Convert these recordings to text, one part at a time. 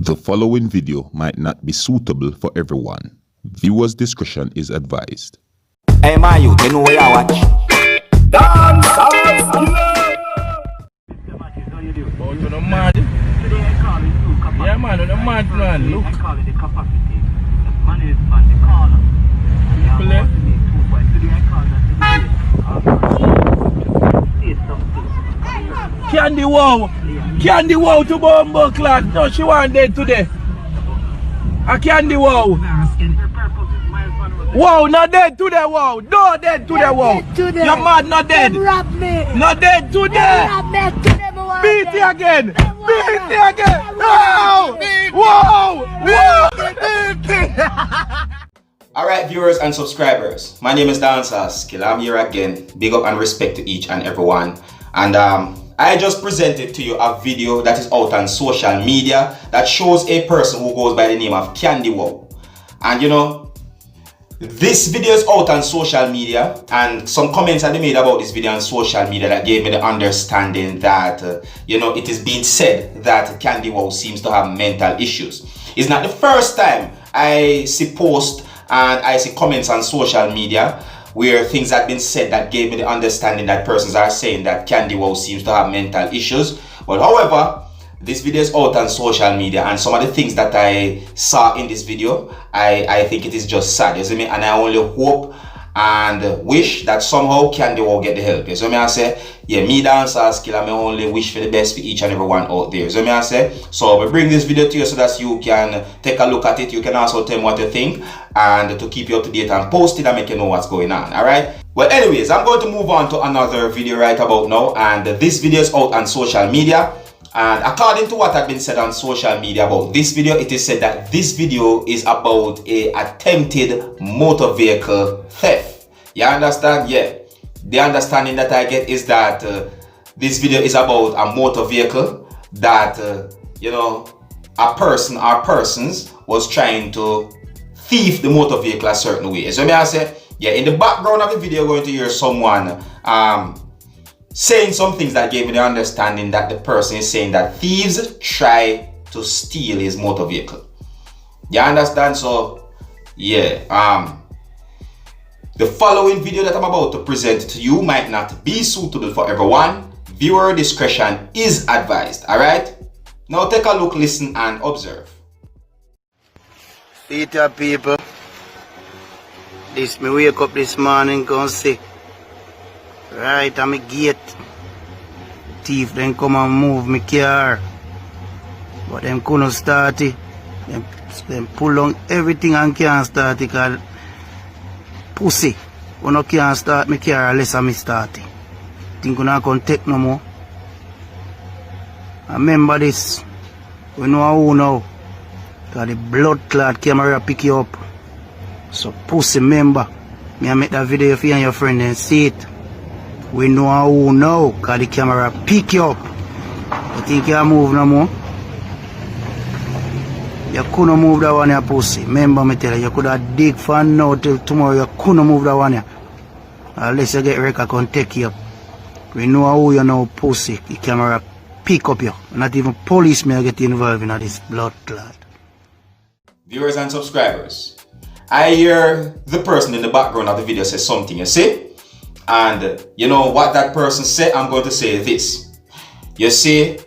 The following video might not be suitable for everyone. Viewers' discretion is advised. Hey man, you know where I watch? Dancehall! Oh, you're not mad? Yeah, man, you're not mad, man. Look. Candy wow to Bombo Clan. No, she want dead today. A Candy wow. Wow, not dead today, wow. No dead today, wow. You're mad, not dead. Not dead today. Beat it again. Beat it again. Wow. Wow. Alright viewers and subscribers, my name is Dancehall. I'm here again. Big up and respect to each and everyone. And I just presented to you a video that is out on social media that shows a person who goes by the name of Candy Wow. And you know, this video is out on social media, and some comments have been made about this video on social media that gave me the understanding that you know, it is being said that Candy Wow seems to have mental issues. It's not the first time I see posts and I see comments on social media where things have been said that gave me the understanding that persons are saying that Candy Wow seems to have mental issues. But however, this video is out on social media, and some of the things that I saw in this video, I think it is just sad, you see me? And I only hope and wish that somehow Candy Wow get the help. You see me? I say, yeah, me Dancehall, I only wish for the best for each and everyone out there. You see me? I say, so we bring this video to you so that you can take a look at it. You can also tell me what you think, and to keep you up to date and post it and make you know what's going on. Alright? Well, anyways, I'm going to move on to another video right about now, and this video is out on social media. And according to what had been said on social media about this video, it is said that this video is about a attempted motor vehicle theft. You understand? Yeah. The understanding that I get is that this video is about a motor vehicle that, you know, a person or persons was trying to thief the motor vehicle a certain way. So may I say, yeah, in the background of the video, you're going to hear someone saying some things that gave me the understanding that the person is saying that thieves try to steal his motor vehicle. You understand? So yeah, the following video that I'm about to present to you might not be suitable for everyone. Viewer discretion is advised. Alright? Now take a look, listen and observe. Peter people, this me wake up this morning gonna see right at my gate. Thief then come and move my car, but them couldn't start it. Them pull on everything and can't start it, cause pussy when I can't start my car unless I start it. Think I can't take no more. I remember this. We know who now, cause the blood clot camera pick you up. So pussy, remember me I make that video for you and your friend and see it. We know who now, cause the camera pick you up. You think you move no more? You couldn't move that one, you pussy. Remember me tell you, you could have dig for now till tomorrow. You couldn't move that one, unless you get record can take you up. We know who you now, pussy. The camera pick up you. Not even police may get involved in this blood clot. Viewers and subscribers, I hear the person in the background of the video say something, you see? And you know what that person said? I'm going to say this. You see,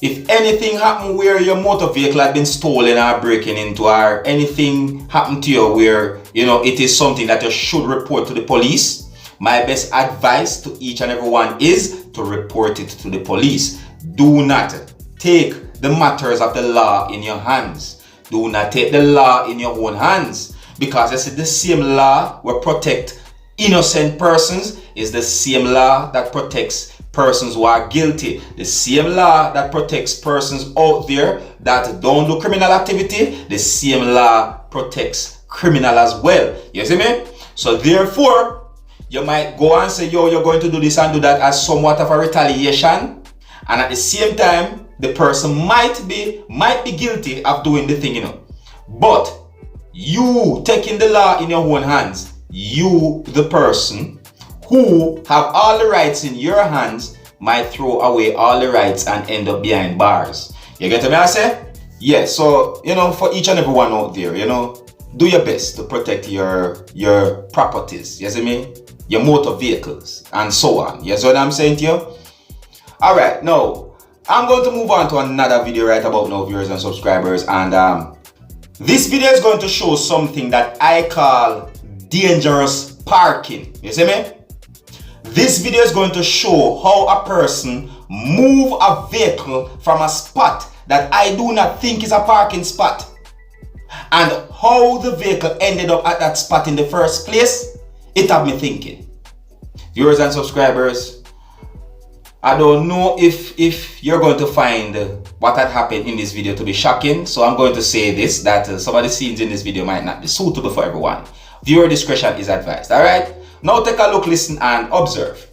if anything happened where your motor vehicle had been stolen or breaking into, or anything happened to you where, you know, it is something that you should report to the police, my best advice to each and everyone is to report it to the police. Do not take the matters of the law in your hands. Do not take the law in your own hands, because you see, the same law will protect innocent persons is the same law that protects persons who are guilty. The same law that protects persons out there that don't do criminal activity, the same law protects criminal as well. You see me? So therefore, you might go and say, yo, you're going to do this and do that as somewhat of a retaliation, and at the same time, the person might be guilty of doing the thing, you know. But you taking the law in your own hands, you, the person who have all the rights in your hands, might throw away all the rights and end up behind bars. You get what I say? Yeah, so for each and everyone out there, do your best to protect your properties, you see me? Your motor vehicles and so on. You see what I'm saying to you? Alright, now I'm going to move on to another video right about now, viewers and subscribers, and this video is going to show something that I call dangerous parking. You see me? This video is going to show how a person move a vehicle from a spot that I do not think is a parking spot, and how the vehicle ended up at that spot in the first place. It had me thinking. Viewers and subscribers, I don't know if you're going to find what had happened in this video to be shocking, so I'm going to say this, that some of the scenes in this video might not be suitable for everyone. Viewer discretion is advised. Alright? Now take a look, listen, and observe.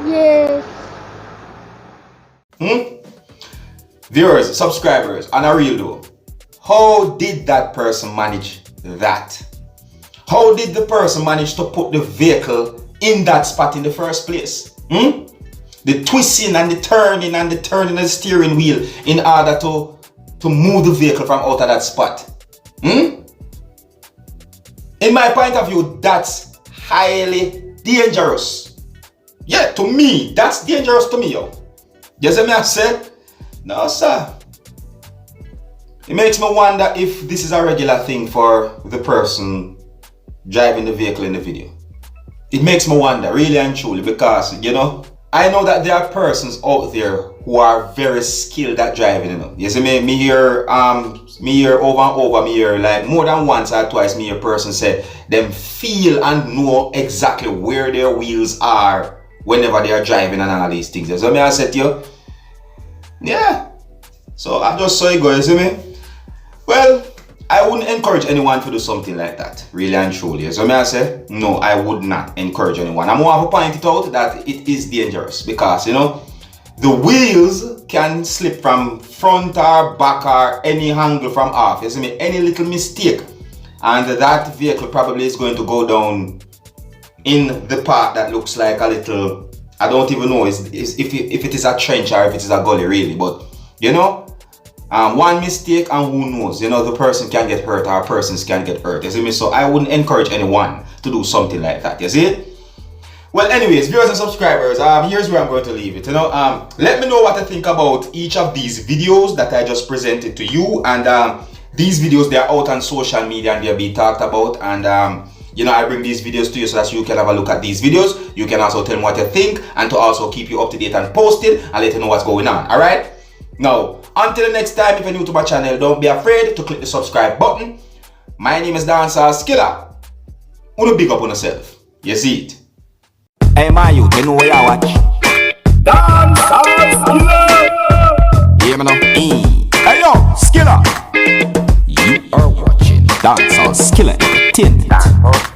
Yes. Viewers, subscribers, on a real though, how did that person manage that? How did the person manage to put the vehicle in that spot in the first place? The twisting and the turning of the steering wheel in order to move the vehicle from out of that spot. In my point of view, that's highly dangerous. Yeah, to me, that's dangerous to me, yo. You see me I said? No, sir. It makes me wonder if this is a regular thing for the person driving the vehicle in the video. It makes me wonder, really and truly, because, I know that there are persons out there who are very skilled at driving, You see me hear over and over, me hear like more than once or twice, me hear person say them feel and know exactly where their wheels are whenever they are driving and all these things. You see me I said to you? Yeah. So I just saw it go, you see me? Well, I wouldn't encourage anyone to do something like that, really and truly. So may I say, no, I would not encourage anyone. I'm more to point it out that it is dangerous because, the wheels can slip from front or back or any angle from off. You see me? Any little mistake, and that vehicle probably is going to go down in the part that looks like a little, I don't even know if it is a trench or if it is a gully really, but one mistake and who knows, the person can get hurt or persons can get hurt, you see me? So I wouldn't encourage anyone to do something like that, you see it? Well, anyways, viewers and subscribers, here's where I'm going to leave it, let me know what you think about each of these videos that I just presented to you, and these videos, they are out on social media and they'll be talked about, and You know, I bring these videos to you so that you can have a look at these videos. You can also tell me what you think and to also keep you up to date and posted and let you know what's going on. Alright? Now, until the next time, if you're new to my channel, don't be afraid to click the subscribe button. My name is Seriousskilla. Wanna big up on yourself. You see it? Hey, my youth, you know where I watch? Dancehall Skilla. Hear me now? Hey, yo, Skilla. You are watching Dancehall Skilla Entertainment.